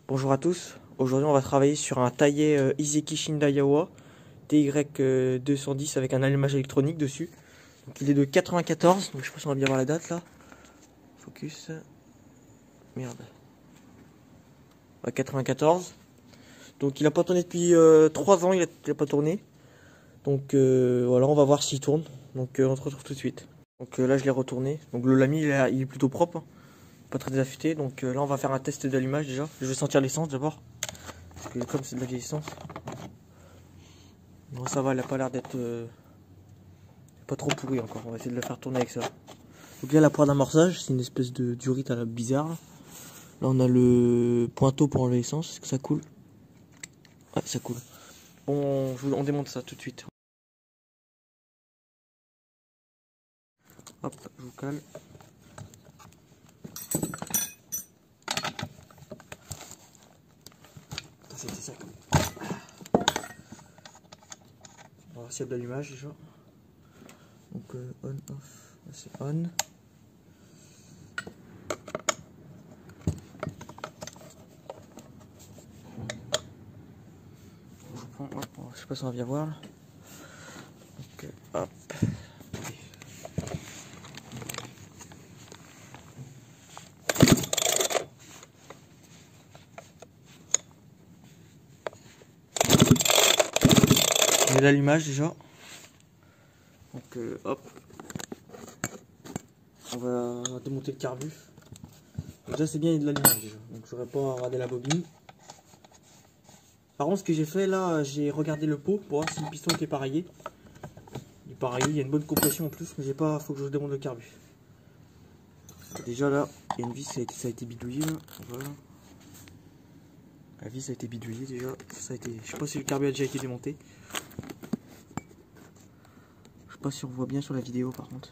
Bonjour à tous, aujourd'hui on va travailler sur un taillé Iseki Shinda Yawa TY210 avec un allumage électronique dessus. Donc il est de 94, donc je sais pas si on va bien voir la date là. Focus. Merde. Ouais, 94. Donc il a pas tourné depuis 3 ans, il a pas tourné. Donc voilà, on va voir s'il tourne. Donc on se retrouve tout de suite. Donc là je l'ai retourné. Donc le lami il est plutôt propre, hein. Pas très désaffûté. Donc là on va faire un test d'allumage déjà. Je vais sentir l'essence d'abord. Parce que comme c'est de la vieille essence. Bon ça va, elle a pas l'air d'être pas trop pourri encore. On va essayer de la faire tourner avec ça. Donc là la poire d'amorçage, c'est une espèce de durite à la bizarre. Là on a le pointeau pour enlever l'essence. Est-ce que ça coule? Ouais, ça coule. Bon, on démonte ça tout de suite. Hop, je vous cale. C'était ça. On va voir s'il y a de l'allumage déjà. Donc on, off, c'est on. Je prends, hop, je sais pas si on va bien voir là. Donc hop. J'ai l'allumage déjà. Donc hop. On va démonter le carbu. Déjà c'est bien, il y a de l'allumage déjà. Donc j'aurais pas radé la bobine. Par contre ce que j'ai fait là, j'ai regardé le pot pour voir si le piston était pareillé. Il est pareillé, il y a une bonne compression en plus, mais j'ai pas. Faut que je démonte le carbu. Déjà là, il y a une vis, ça a été bidouillé là. Voilà. La vis a été bidouillée déjà. Ça a été. Je sais pas si le carbu a déjà été démonté. Je sais pas si on voit bien sur la vidéo par contre.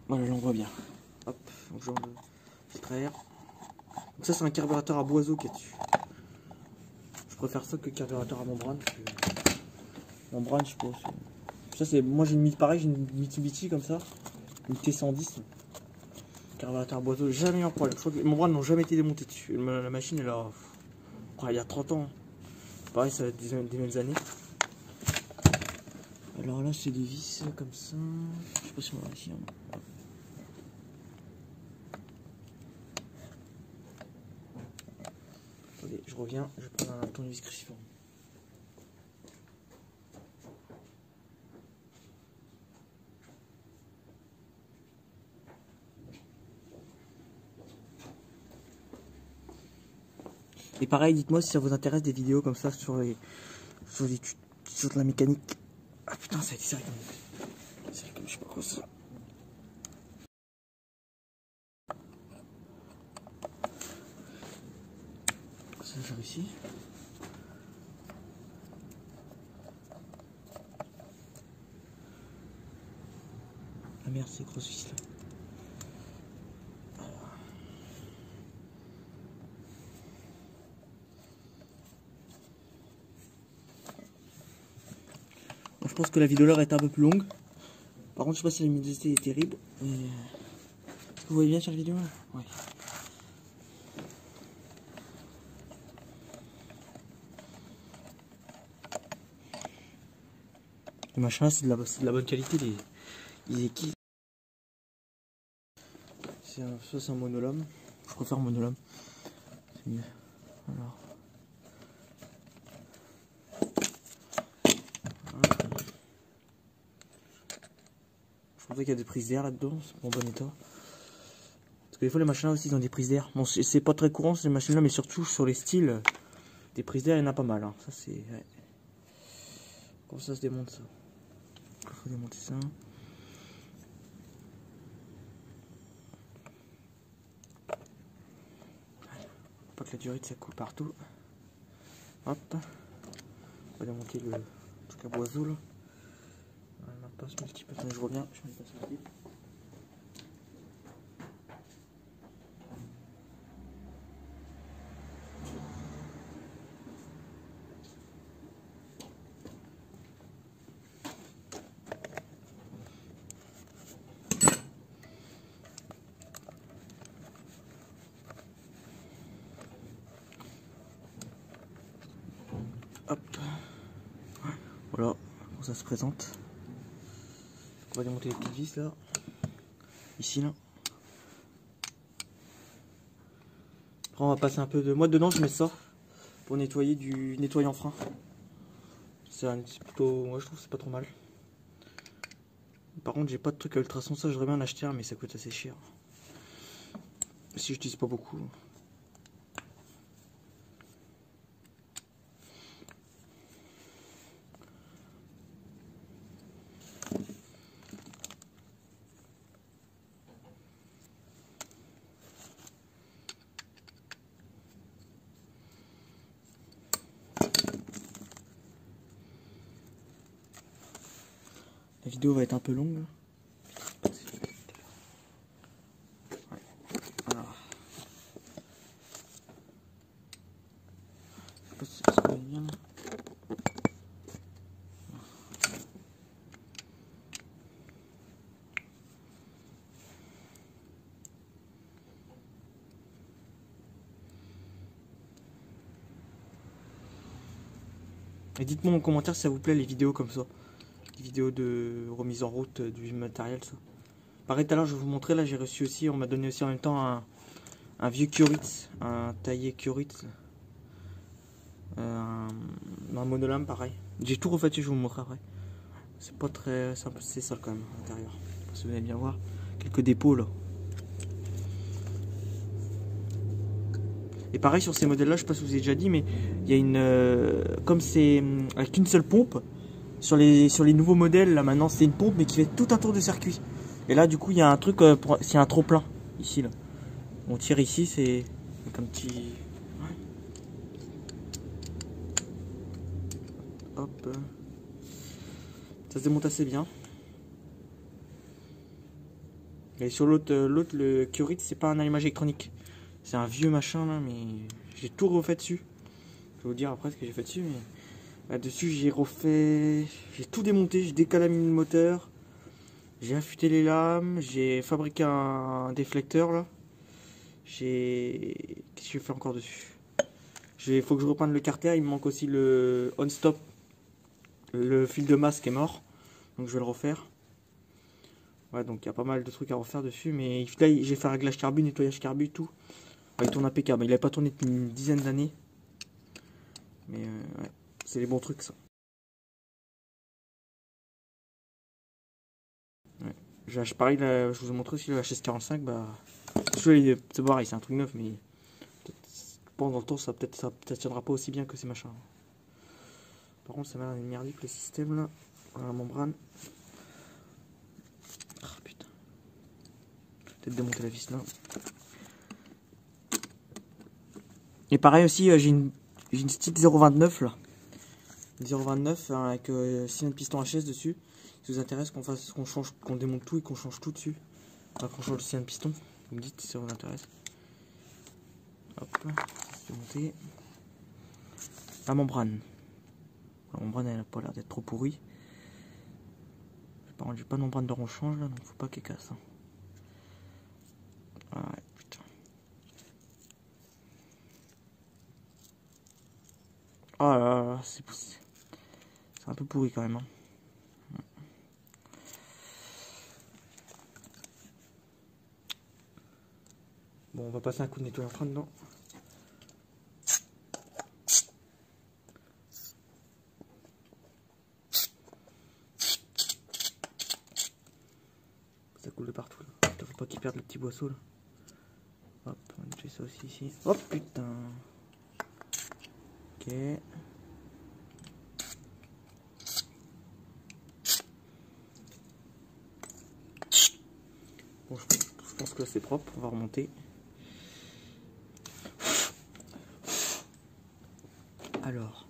Voilà, là on voit bien. Hop, donc je vais extraire. Donc ça c'est un carburateur à boiseau qui est dessus. Je préfère ça que le carburateur à membrane. Membrane je pense. Ça c'est. Moi j'ai une pareil, j'ai une Mitsubishi comme ça. Une T110. Carburateur à boiseau, jamais eu un problème. Je crois que les membranes n'ont jamais été démontées dessus. La machine elle a. Il y a 30 ans. Pareil, ça va être des mêmes années. Alors là c'est des vis comme ça. Je sais pas si on va réussir. Attendez, je reviens, je prends un tournevis cruciforme. Et pareil, dites-moi si ça vous intéresse des vidéos comme ça sur la mécanique. Ah putain, ça a été serré comme je sais pas quoi ça. Ça j'ai réussi. Ah merde, c'est grosse vis là. Je pense que la vidéo là est un peu plus longue. Par contre, je sais pas si la luminosité est terrible. Est-ce que vous voyez bien sur la vidéo là? Ouais. Le machin, c'est de la bonne qualité. Les équipes. Ça, c'est un monolome. Je préfère monolome. C'est mieux. Alors. Je pensais qu'il y a des prises d'air là-dedans, c'est en bon état. Parce que des fois les machines là aussi ils ont des prises d'air. Bon, c'est pas très courant ces machines là, mais surtout sur les styles, des prises d'air il y en a pas mal. Hein. Ça c'est. Ouais. Comment ça se démonte ça? Il faut démonter ça. Pas que la durite ça coule partout. Hop. On va démonter le truc à boiseau là. Ma passe un petit peu. Attends, je reviens. Je mets pas ça vite. Bon, ça se présente. On va démonter les petites vis là. Ici là. Après on va passer un peu de... Moi dedans je mets ça pour nettoyer du nettoyant frein. C'est plutôt... Moi je trouve que c'est pas trop mal. Par contre j'ai pas de truc à ultrason, ça j'aurais bien en acheter un mais ça coûte assez cher. Si j'utilise pas beaucoup. La vidéo va être un peu longue. Ouais. Voilà. Je sais pas si ça va bien là. Et dites-moi en commentaire si ça vous plaît les vidéos comme ça. Les vidéos de remise en route du matériel, ça. Pareil, tout à l'heure, je vais vous montrer. Là, j'ai reçu aussi, on m'a donné aussi en même temps un vieux Kyoritz, un taillé Kyoritz. Un monolame, pareil. J'ai tout refait, je vais vous montrer après. C'est pas très. C'est sale quand même à l'intérieur. Si vous allez bien voir. Quelques dépôts là. Et pareil sur ces modèles là, je sais pas si vous avez déjà dit, mais il y a une. Comme c'est avec une seule pompe, sur les nouveaux modèles là maintenant c'est une pompe mais qui fait tout un tour de circuit. Et là du coup il y a un truc, s'il y a un trop plein ici là. On tire ici, c'est comme un petit. Ouais. Hop. Ça se démonte assez bien. Et sur l'autre, le Kyoritz, c'est pas un allumage électronique. C'est un vieux machin là, mais j'ai tout refait dessus. Je vais vous dire après ce que j'ai fait dessus. Mais là-dessus, j'ai refait. J'ai tout démonté, j'ai décalamine le moteur. J'ai affûté les lames. J'ai fabriqué un déflecteur là. Qu'est-ce que je fais encore dessus? Il faut que je reprenne le carter. Il me manque aussi le on-stop. Le fil de masse qui est mort. Donc je vais le refaire. Ouais, donc il y a pas mal de trucs à refaire dessus. Mais là, j'ai fait un réglage carbu, nettoyage carbu, tout. Ouais, il tourne impeccable. Il n'avait pas tourné depuis une dizaine d'années. Mais ouais, c'est les bons trucs ça. Ouais. Pareil, là, je vous ai montré aussi le HS45. Bah, c'est pareil, c'est un truc neuf, mais pendant le temps, ça tiendra pas aussi bien que ces machins. Par contre, ça m'a l'air merdique le système là. Voilà la membrane. Ah putain. Je vais peut-être démonter la vis là. Et pareil aussi, j'ai une petite 029 là. 029 avec cylindre piston HS dessus. Si vous intéresse qu'on démonte tout et qu'on change tout dessus. Enfin, qu'on change le cylindre piston. Vous me dites si ça vous intéresse. Hop, c'est démonté. La membrane. La membrane elle n'a pas l'air d'être trop pourrie. Par contre j'ai pas de membrane de rechange là, donc faut pas qu'elle casse. Hein. Ah ouais, putain. Oh là là, c'est un peu pourri quand même. Hein. Bon, on va passer un coup de nettoyant frein dedans. Ça coule de partout là. Putain, faut pas qu'il perde le petit boisseau là. Hop, on va nettoyer ça aussi ici. Hop, putain. Ok. Bon, je pense que c'est propre, on va remonter. Alors,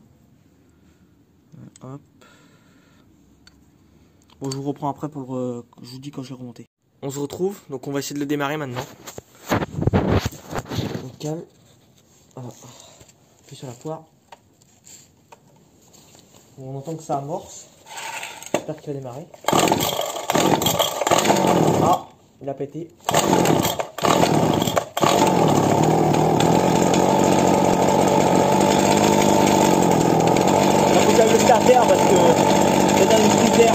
hop. Bon, je vous reprends après pour je vous dis quand je vais remonter. On se retrouve, donc on va essayer de le démarrer maintenant. On cale. Voilà. Puis sur la poire. Bon, on entend que ça amorce. J'espère qu'il va démarrer. Ah, il a pété. Le starter parce que c'est d'air.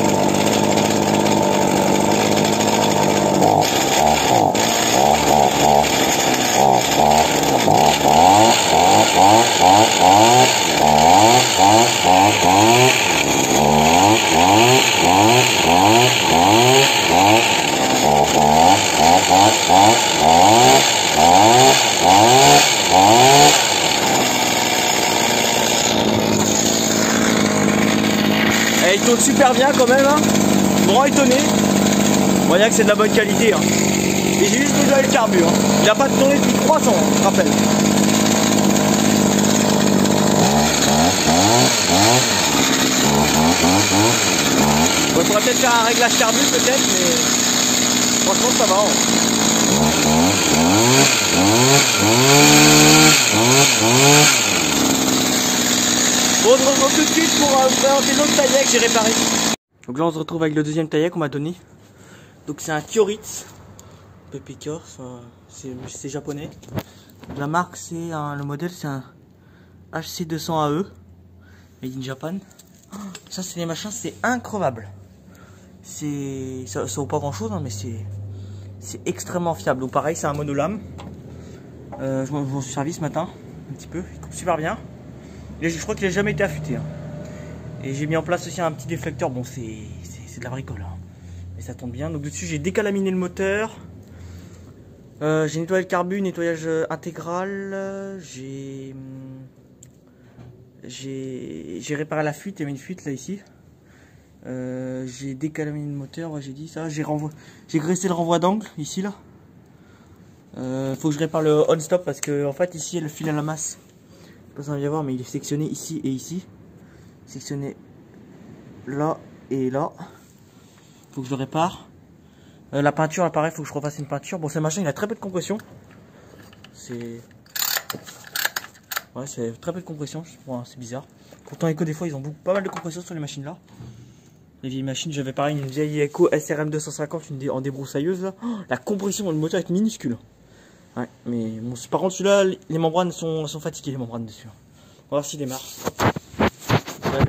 Et il tourne super bien quand même, hein. Grand étonné. On voit bien que c'est de la bonne qualité, hein. Et j'ai juste besoin de carburant, hein. Il n'a pas tourné depuis 3 ans, je rappelle. Bon, il faudrait peut-être faire un réglage carbu peut-être, mais franchement ça va, hein. Bon, on se retrouve tout de suite pour présenter l'autre taillet que j'ai réparé. Donc là on se retrouve avec le deuxième taillet qu'on m'a donné. Donc c'est un Kyoritz PPK, c'est japonais. Donc, la marque c'est le modèle c'est un HC200AE Made in Japan. Ça c'est les machins, c'est increvable. Ça vaut pas grand chose, hein, mais c'est extrêmement fiable. Donc pareil, c'est un monolame. Je m'en suis servi ce matin un petit peu. Il coupe super bien. Je crois qu'il n'a jamais été affûté, hein. Et j'ai mis en place aussi un petit déflecteur. Bon, c'est de la bricole, hein, mais ça tourne bien. Donc dessus j'ai décalaminé le moteur. J'ai nettoyé le carbu, nettoyage intégral. J'ai réparé la fuite, il y avait une fuite là ici. J'ai décalaminé le moteur, ouais, j'ai dit ça. J'ai graissé le renvoi d'angle ici là. Faut que je répare le on-stop parce que en fait ici il y a le fil à la masse. Je sais pas si on va bien voir, mais il est sectionné ici et ici. Sectionné là et là. Faut que je le répare. La peinture, là pareil, faut que je refasse une peinture. Bon, ce machin il a très peu de compression. Ouais, c'est très peu de compression. Bon, c'est bizarre. Pourtant, Echo, des fois, ils ont pas mal de compression sur les machines là. Les vieilles machines, j'avais pareil une vieille Echo SRM 250 en débroussailleuse là. Oh, la compression dans le moteur est minuscule. Ouais, mais bon, par contre, celui-là, les membranes sont fatiguées, les membranes dessus. On va voir s'il démarre. Ouais.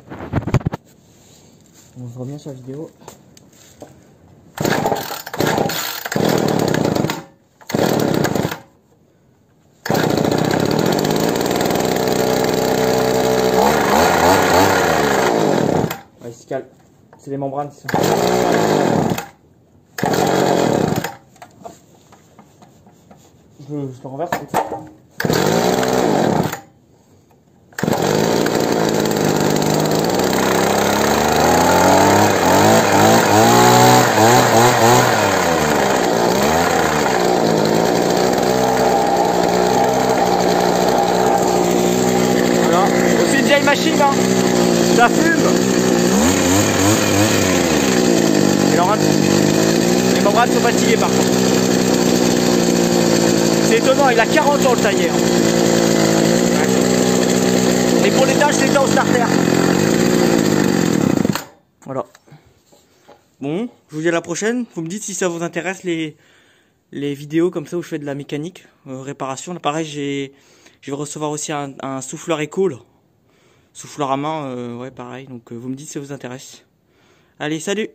On se voit bien sur la vidéo. Ouais, il se calme. C'est les membranes qui sont... Je le renverse. Voilà. C'est une vieille machine là. Ça fume. Les membranes sont fatiguées par contre. C'est étonnant, il a 40 ans le tailleur. Et pour les tâches, c'était au starter. Voilà. Bon, je vous dis à la prochaine. Vous me dites si ça vous intéresse les vidéos comme ça où je fais de la mécanique, réparation. Là pareil, je vais recevoir aussi un souffleur Echo là. Souffleur à main, ouais pareil. Donc vous me dites si ça vous intéresse. Allez, salut!